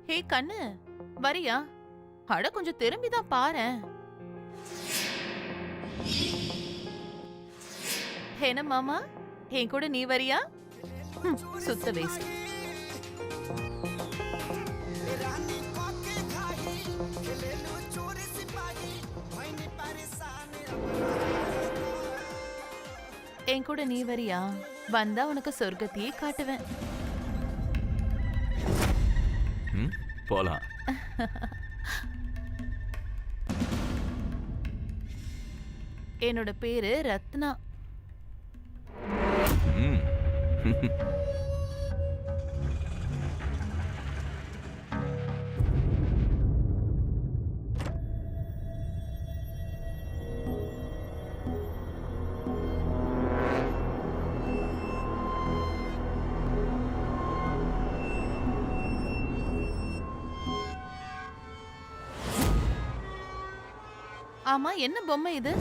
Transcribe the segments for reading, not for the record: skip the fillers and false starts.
ஹே கண்ணு, வரியா? அட கொஞ்சம் திரும்பிதான் பாரேன். என்ன மாமா, என் கூட நீ வரியா? சுத்த வேஸ்ட். என் கூட நீ வரியா? வந்தா உனக்கு சொர்க்கத்தையே காட்டுவேன். போலாம். என்னோட பேரு ரத்னா. ஆமா, என்ன பொம்மை இது?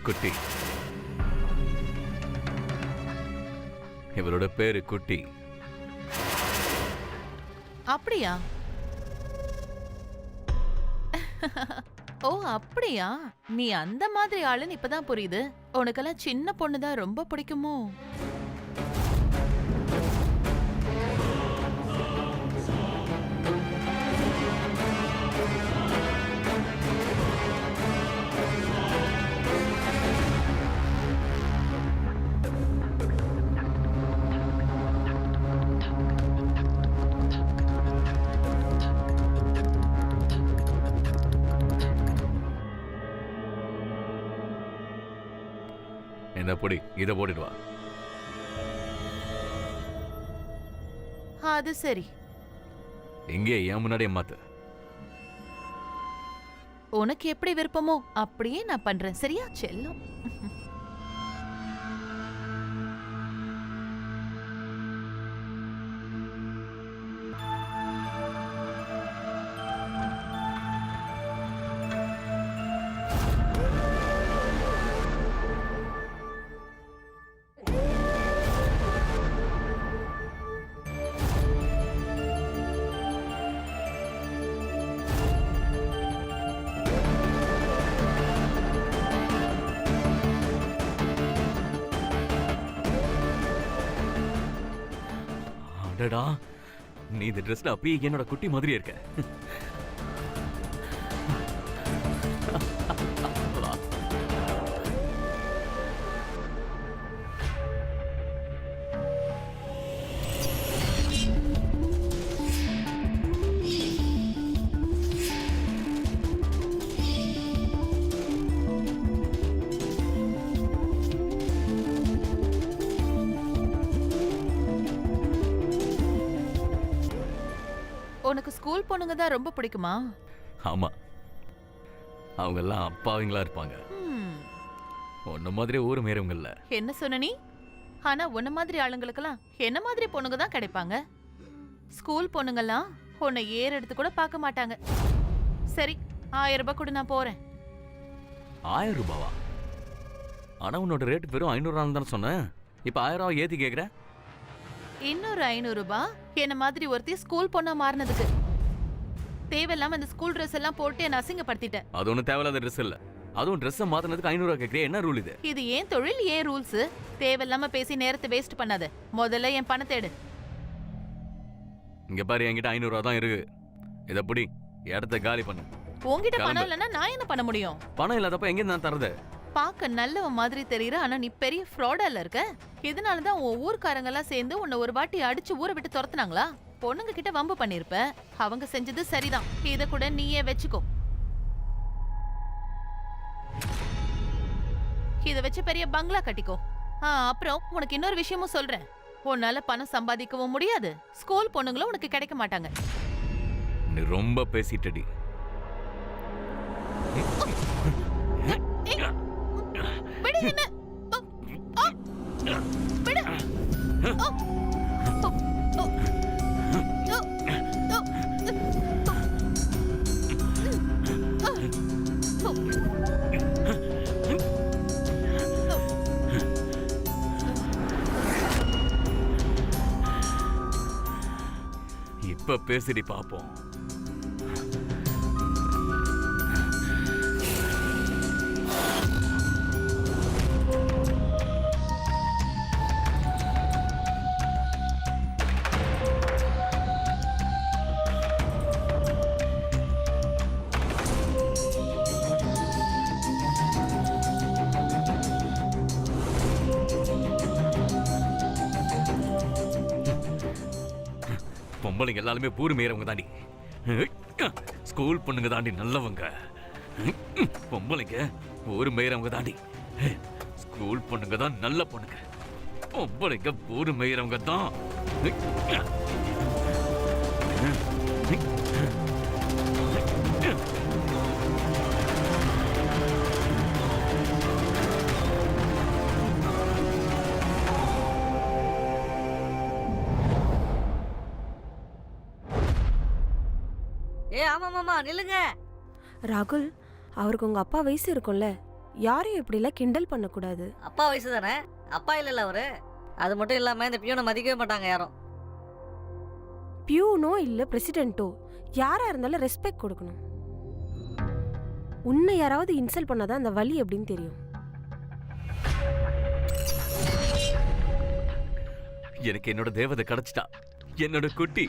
குட்டி. இவரோட பேரு குட்டி. அப்படியா? ஓ அப்படியா? நீ அந்த மாதிரி ஆளுன்னு இப்பதான் புரியுது. உனக்கெல்லாம் சின்ன பொண்ணுதான் ரொம்ப பிடிக்குமோ? இந்த பொடி இத போட்டுடுவா. அது சரி. இங்கே ஏன் முன்னாடியே மாத்து. உனக்கு எப்படி விருப்பமோ அப்படியே நான் பண்றேன். சரியா செல்லம்? அடடா, நீ இந்த ட்ரெஸ்ல அப்பயே என்னோட குட்டி மாதிரி இருக்க. உனக்கு ஸ்கூல் பொண்ணுங்க தான் ரொம்ப பிடிக்குமா? ஆமா, அவங்க எல்லாம் அப்பாவிங்களா இருப்பாங்க. உன்ன மாதிரி ஊரு மேறவங்க இல்ல. என்ன சொன்ன நீ? ஆனா உன்ன மாதிரி ஆளுங்களுக்கெல்லாம் என்ன மாதிரி பொண்ணுங்க தான் கிடைப்பாங்க. ஸ்கூல் பொண்ணுங்கெல்லாம் உன்னை ஏற எடுத்து கூட பார்க்க மாட்டாங்க. சரி, 1000 ரூபாய் கூட நான் போறேன். 1000 ரூபாவா? ஆனா உன்னோட ரேட் வெறும் 500 தானே சொன்னேன். இப்ப 1000 ரூபாய் ஏத்தி கேக்குற? இன்னொரு 500 ரூபாய் என்ன மாதிரி ஒருத்தி ஸ்கூல் பொண்ணா மாறினதுக்கு. தேவையில்லாம இந்த ஸ்கூல் ட்ரெஸ் எல்லாம் போட்டு என்ன அசிங்கப்படுத்திட்டேன். அது ஒன்றும் தேவையில்லாத ட்ரெஸ் இல்ல. அதுவும் ட்ரெஸ் மாத்தினதுக்கு 500 ரூபாய் கேட்கறியா? என்ன ரூல் இது? இது ஏன் தொழில், ஏன் ரூல்ஸ்? தேவையில்லாம பேசி நேரத்தை வேஸ்ட் பண்ணாத. முதல்ல என் பணத்தை எடு. இங்க பாரு, என்கிட்ட 500 ரூபாய் தான் இருக்கு. இத புடி, இடத்த காலி பண்ணு. உன்கிட்ட பணம் இல்லைன்னா நான் என்ன பண்ண முடியும்? பணம் இல்லாதப்ப எங்க நான் தரது? பாக்க நல்லவ மாதிரி தெரியற, ஆனா நீ பெரிய ஃப்ராடால இருக்க. இதனாலதான் உன் ஊர்க்காரங்க எல்லாம் சேர்ந்து உன்னை ஒரு வாட்டி அடிச்சு ஊரை விட்டு துரத்துனாங்களா? பொண்ணுங்க கிட்ட வம்பு பண்ணிருப்ப. அவங்க செஞ்சது சரிதான். இத கூட நீயே வச்சுக்கோ. இத வச்சு பெரிய பங்களா கட்டிக்கோ. அப்புறம் உனக்கு இன்னொரு விஷயமும் சொல்றேன். உன்னால பணம் சம்பாதிக்கவும் முடியாது, ஸ்கூல் பொண்ணுங்களும் உனக்கு கிடைக்க மாட்டாங்க. நீ ரொம்ப பேசிட்டடி. விடு என்ன. விடு. இப்ப பேசிடி பாப்போம். பொம்பளைங்க எல்லாருமே பூரு மேயறவங்க தாண்டி. ஸ்கூல் பொண்ணுங்க தாண்டி நல்லவங்க. பொம்பளைங்க ஊரு மேயறவங்க தாண்டி. ஸ்கூல் பொண்ணுங்க தான் நல்ல பொண்ணுங்க. பொம்பளைங்க ஊரு மேயறவங்க தான். ஆமா மாமா நில்லுங்க. ராகுல், அவருக்கு உங்க அப்பா வயசு இருக்கும்ல, யாரையும் இப்படிலாம் கிண்டல் பண்ணக்கூடாது. அப்பா வயசு தானே, அப்பா இல்லைல்ல அவரு. அது மட்டும் இல்லாம இந்த பியூனை மதிக்கவே மாட்டாங்க யாரும். பியூனோ இல்ல பிரசிடென்ட்டோ யாரா இருந்தாலும் ரெஸ்பெக்ட் கொடுக்கணும். உன்னை யாராவது இன்சல்ட் பண்ணாதான் அந்த வலி எப்படின்னு தெரியும். எனக்கு என்னோட தேவதை கிடைச்சிட்டா, என்னோட குட்டி.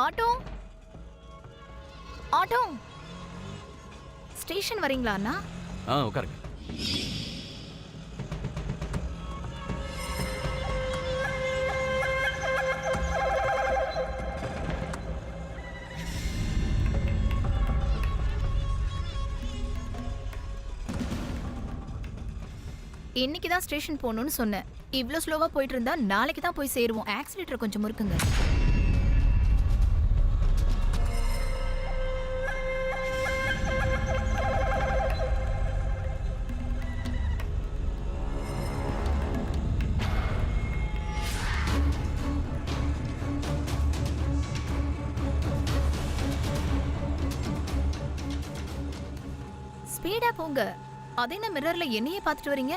ஆட்டோ ஆட்டோ ஸ்டேஷன் வரீங்களா அண்ணா? உட்காருங்க. இன்னைக்கு தான் ஸ்டேஷன் போகணும்னு சொன்னேன். இவ்ளோ ஸ்லோவா போயிட்டு இருந்தா நாளைக்கு தான் போய் சேருவோம். ஆக்சிலேட்டர் கொஞ்சம் முறுக்குங்க. ஸ்பீடா போங்க. அதே என்ன மிரர்ல என்னையே பார்த்துட்டு வரீங்க?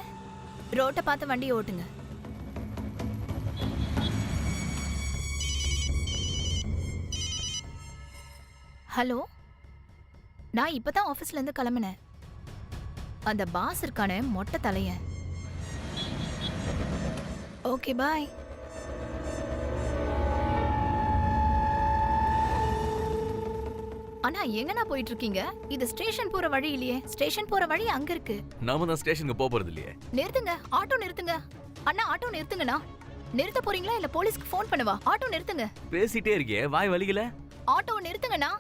ரோட்டை பார்த்து வண்டியை ஓட்டுங்க. ஹலோ, நான் இப்பதான் ஆபீஸ்ல இருந்து கிளம்பினேன். அந்த பாஸ் இருக்கானே மொட்டை தலையன். Okay bye. அண்ணா எங்கண்ணா போயிட்டு இருக்கீங்க? இது ஸ்டேஷன் போற வழி இல்லையே. ஸ்டேஷன் போற வழி அங்க இருக்கு. நாம தான் ஸ்டேஷனுக்கு போக போறது இல்லையே. நிறுத்துங்க, ஆட்டோ நிறுத்துங்க. அண்ணா ஆட்டோ நிறுத்துங்கண்ணா. நிறுத்த போறீங்களா இல்ல போலீஸ்க்கு ஃபோன் பண்ணவா? ஆட்டோ நிறுத்துங்க. பேசிட்டே இருக்கே, வாய் வலிக்கல. ஆட்டோ நிறுத்துங்கண்ணா.